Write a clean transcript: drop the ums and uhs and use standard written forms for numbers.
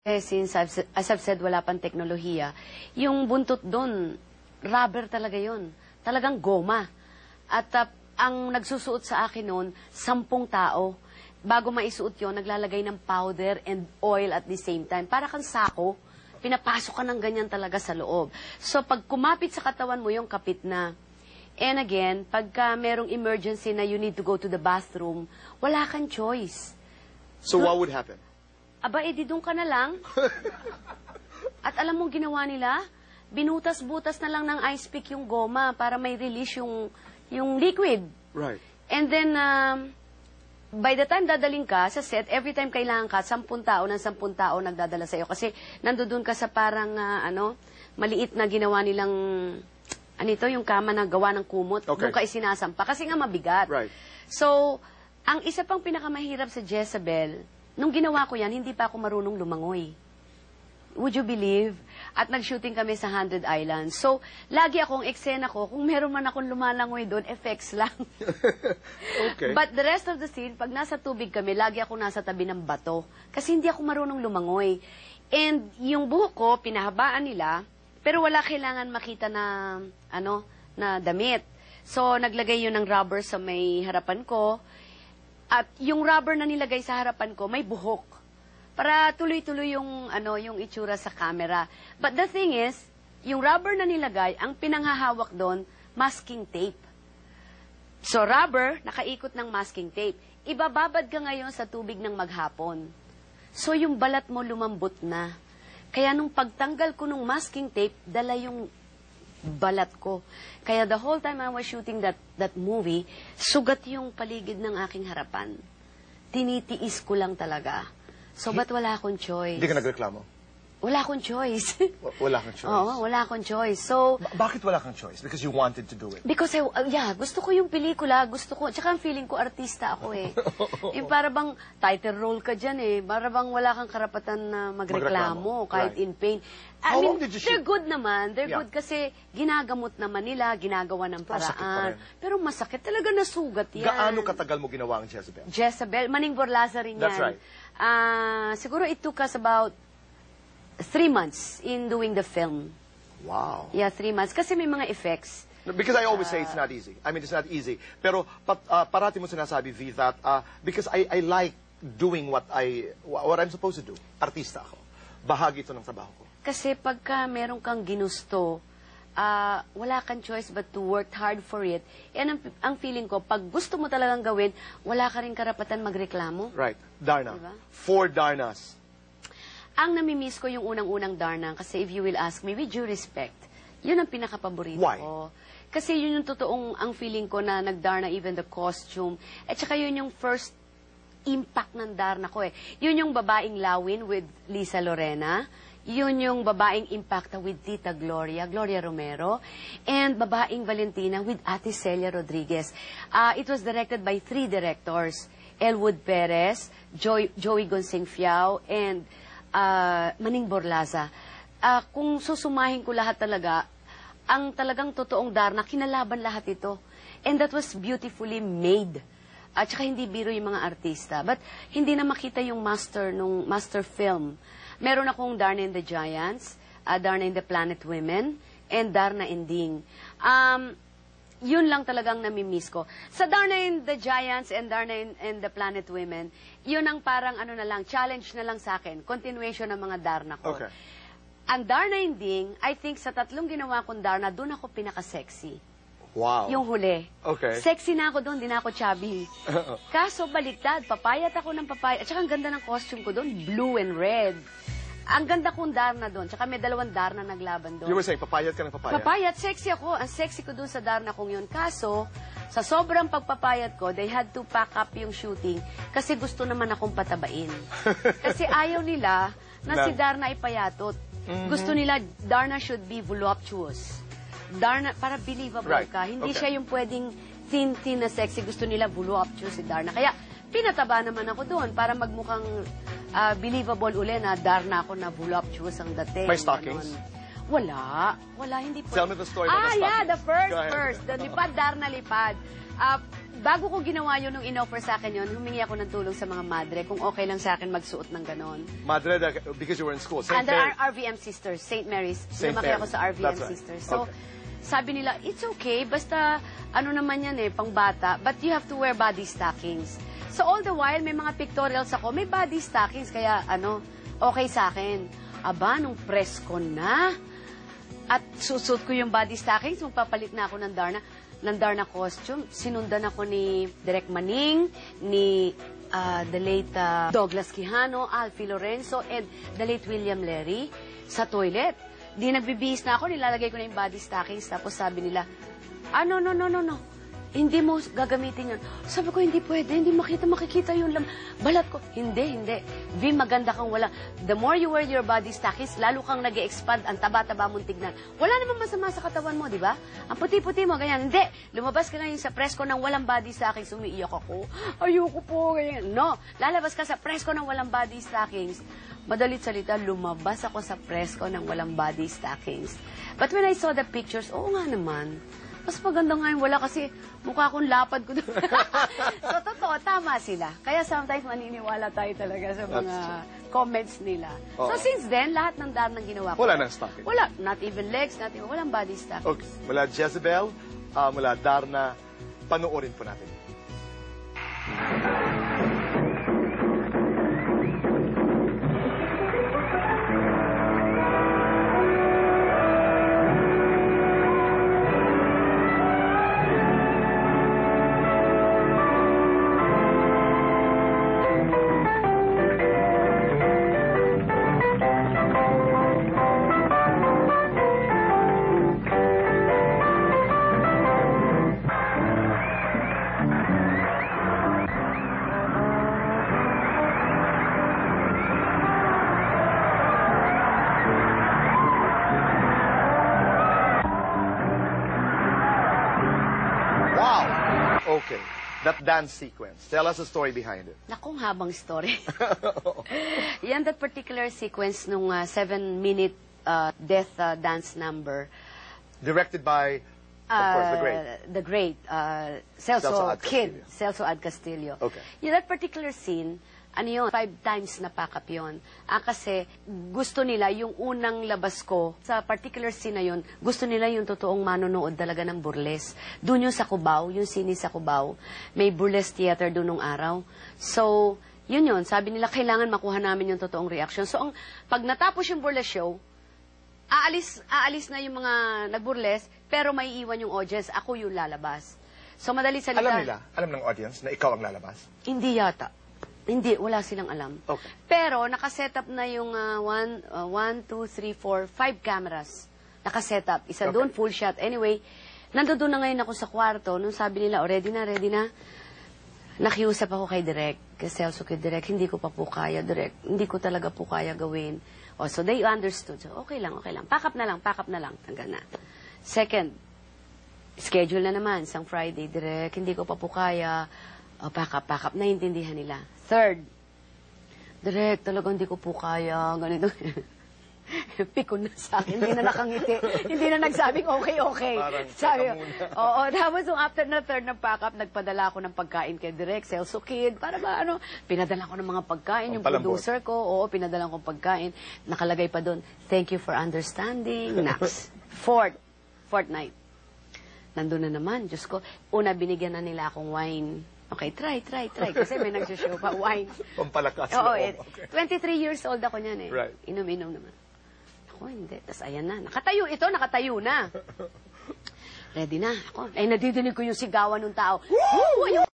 Since, as I've said, wala pang teknolohiya, yung buntot doon, rubber talaga yon, talagang goma. At ang nagsusuot sa akin noon, 10 tao. Bago maisuot yon, naglalagay ng powder and oil at the same time. Para kang sako, pinapasok ka ng ganyan talaga sa loob. So, pag kumapit sa katawan mo, yung kapit na. And again, pagka merong emergency na you need to go to the bathroom, wala kang choice. So what would happen? Aba, edi doon ka na lang. At alam mong ginawa nila? Binutas-butas na lang ng ice pick yung goma para may release yung liquid. Right. And then, by the time dadaling ka sa set, every time kailangan ka, 10 tao ng 10 tao nagdadala sa'yo. Kasi nandoon ka sa parang, maliit na ginawa nilang, yung kama na gawa ng kumot. Okay. Doon ka isinasampa. Kasi nga mabigat. Right. So, ang isa pang pinakamahirap sa Jezebel, nung ginawa ko yan, hindi pa ako marunong lumangoy. Would you believe? At nag-shooting kami sa 100 Islands. So, lagi akong eksena ko, kung meron man akong lumalangoy doon, effects lang. Okay. But the rest of the scene, pag nasa tubig kami, lagi ako nasa tabi ng bato. Kasi hindi ako marunong lumangoy. And yung buhok ko, pinahabaan nila, pero wala kailangan makita na, na damit. So, naglagay yun ng rubber sa may harapan ko. At yung rubber na nilagay sa harapan ko, may buhok. Para tuloy-tuloy yung itsura sa camera. But the thing is, yung rubber na nilagay, ang pinanghahawak doon, masking tape. So rubber, nakaikot ng masking tape. Ibababad ka ngayon sa tubig ng maghapon. So yung balat mo lumambot na. Kaya nung pagtanggal ko ng masking tape, dala yung balat ko. Kaya the whole time I was shooting that movie, sugat yung paligid ng aking harapan. Tinitiis ko lang talaga. So, ba't wala akong choice? Hindi ka nagreklamo? Wala akong choice. Wala kang choice? Oo, wala akong choice. So, bakit wala kang choice? Because you wanted to do it? Because, gusto ko yung pelikula, tsaka ang feeling ko, artista ako eh. Yung para bang title role ka dyan eh, para bang wala kang karapatan na magreklamo, kahit right. in pain. How long did you shoot? They're good naman, they're good kasi ginagamot naman nila, ginagawa ng paraan. Pero masakit talaga, nasugat yan. Gaano katagal mo ginawa ang Jezebel? Jezebel, Maning Borlaza rin yan. That's right. Siguro it took us about 3 months in doing the film. Wow. Yeah, 3 months. Kasi may mga effects. Because I always say it's not easy. I mean, it's not easy. Pero parati mo sinasabi, V, that because I like doing what I'm supposed to do. Artista ako. Bahagi ito ng trabaho ko. Kasi pagka meron kang ginusto, wala kang choice but to work hard for it. Yan ang feeling ko, pag gusto mo talagang gawin, wala ka rin karapatan magreklamo. Right. Darna. Diba? 4 Darnas. Ang namimiss ko yung unang-unang Darna, kasi if you will ask me, with due respect, yun ang pinakapaborito Why? ko. Kasi yun yung totoong ang feeling ko na nag-Darna, even the costume. At saka yun yung first impact ng Darna ko eh. Yun yung babaeng Lawin with Lisa Lorena. Yun yung babaeng Impacta with Tita Gloria Romero. And babaeng Valentina with Ate Celia Rodriguez. It was directed by 3 directors. Elwood Perez, Joey Gonsing Fiao, and Maning Borlaza. Kung susumahin ko lahat talaga, ang talagang totoong Darna, kinalaban lahat ito. And that was beautifully made. At saka hindi biro yung mga artista. But hindi na makita yung master film. Meron akong Darna and the Giants, Darna and the Planet Women, and Darna and Ding. Yun lang talagang namimiss ko. Sa Darna and the Giants and Darna and the Planet Women, yun ang parang challenge na lang sa akin. Continuation ng mga Darna ko. Okay. Ang Darna and Ding, I think sa 3 ginawa kong Darna, doon ako pinaka-sexy. Wow. Yung huli. Okay. Sexy na ako doon, di na ako chubby. Kaso baliktad, papayat ako ng papayat. At saka ang ganda ng costume ko doon, blue and red. Ang ganda kong Darna doon. Tsaka may 2 Darna naglaban doon. You were saying, papayat ka ng papayat? Papayat, sexy ako. Ang sexy ko doon sa Darna kong yun. Kaso, sa sobrang pagpapayat ko, they had to pack up yung shooting kasi gusto naman akong patabain. Kasi ayaw nila na si Darna ipayatot. Gusto nila, Darna should be voluptuous. Darna, para believable ka. Hindi siya yung pwedeng thin na sexy. Gusto nila voluptuous si Darna. Kaya, pinataba naman ako doon para magmukhang believable uli na Darna ako na voluptuous ang dating. May stockings? Wala. Wala, hindi po. Tell me the story about the stockings. The first. The lipad, Darna lipad. bago ko ginawa yun, nung in-offer sa akin yun, humingi ako ng tulong sa mga madre kung okay lang sa akin magsuot ng ganon. Madre, because you were in school. St. Under Mary. RVM Sisters, St. Mary's. St. Lumaki ako Mary's. sa RVM That's right. Sisters. So, Okay. sabi nila, it's okay, basta ano naman yan pang bata, but you have to wear body stockings. So, all the while, may mga pictorials ako, may body stockings, kaya okay sa akin. Aba, nung press ko na, at susot ko yung body stockings, magpapalit na ako ng Darna costume. Sinundan ako ni Direk Maning, ni the late Douglas Quijano, Alfie Lorenzo, and the late William Lery sa toilet. Di nagbibihis na ako, nilalagay ko na yung body stockings, tapos sabi nila, no. Hindi mo gagamitin yun. Sabi ko, hindi pwede, hindi makikita yung balat ko. Hindi. V, maganda kang wala. The more you wear your body stockings, lalo kang nag-expand, ang taba-taba mong tignan. Wala namang masama sa katawan mo, di ba? Ang puti-puti mo, ganyan. Hindi, lumabas ka ngayon sa presko ng walang body stockings, umiiyak ako. Ayoko po, ganyan. No, lalabas ka sa presko ng walang body stockings. Madalit salita, lumabas ako sa presko ng walang body stockings. But when I saw the pictures, oo nga naman. Mas maganda nga yung wala kasi mukha akong lapad ko. So, totoo, tama sila. Kaya sometimes maniniwala tayo talaga sa mga comments nila. So, since then, lahat ng Darna ginawa ko. Wala nang stocking. Wala. Not even legs, walang body stockings. Okay. Mula Jezebel, mula Darna, panoorin po natin. Okay, that dance sequence. Tell us the story behind it. Nakong habang story. Yan, that particular sequence nung 7-minute death dance number. Directed by, of course, the great. The great, Celso Celso Ad Kid, Castillo. Celso Ad Castillo. Okay. Yung that particular scene, 5 times napakap yun. Kasi gusto nila, yung unang labas ko, sa particular scene na yun, gusto nila yung totoong manonood talaga ng burlesque. Doon yung sa Cubao, yung sini sa Cubao, may burlesque theater doon nung araw. So, yun. Sabi nila, kailangan makuha namin yung totoong reaction. So, pag natapos yung burlesque show, aalis na yung mga nagburlesque, pero may iwan yung audience, ako yung lalabas. So, madali salita. Alam ng audience na ikaw ang lalabas? Hindi yata. Hindi, wala silang alam. Okay. Pero, nakaset up na yung 1, 2, 3, 4, 5 cameras. Nakaset up. Isa doon, full shot. Anyway, nandoon na ngayon ako sa kwarto. Nung sabi nila, ready na. Nakiusap ako kay Direk, kay Celso, kay Direk, hindi ko pa po kaya, Direk. Hindi ko talaga po kaya gawin. So they understood. So, okay lang. Pack up na lang. Hanggang na. Second, schedule na naman, isang Friday, Direk, hindi ko pa po kaya. Pack up. Naiintindihan nila. Third, Direk, talagang hindi ko po kaya. Ganito. Pikon na sa akin. Hindi na nakangiti. Hindi na nagsabing okay. Parang, Sabi, teka muna. oo. Tapos, after na third na pack up, nagpadala ako ng pagkain kay Direk, Celso Kid, para ba, pinadala ko ng mga pagkain, yung Palambot. producer ko, pinadala ko pagkain. Nakalagay pa doon, thank you for understanding. Next. Fourth night. Nandun na naman, Diyos ko. Una, binigyan na nila akong wine. Okay, try. Kasi may nagsishow pa, wine. Pampalakas. Oo, Okay. 23 years old ako niyan eh. Right. Inom naman. Ako, hindi. Tapos ayan na. Nakatayo na. Ready na. Ako, nadidinig ko yung sigawan ng tao. Woo! Yung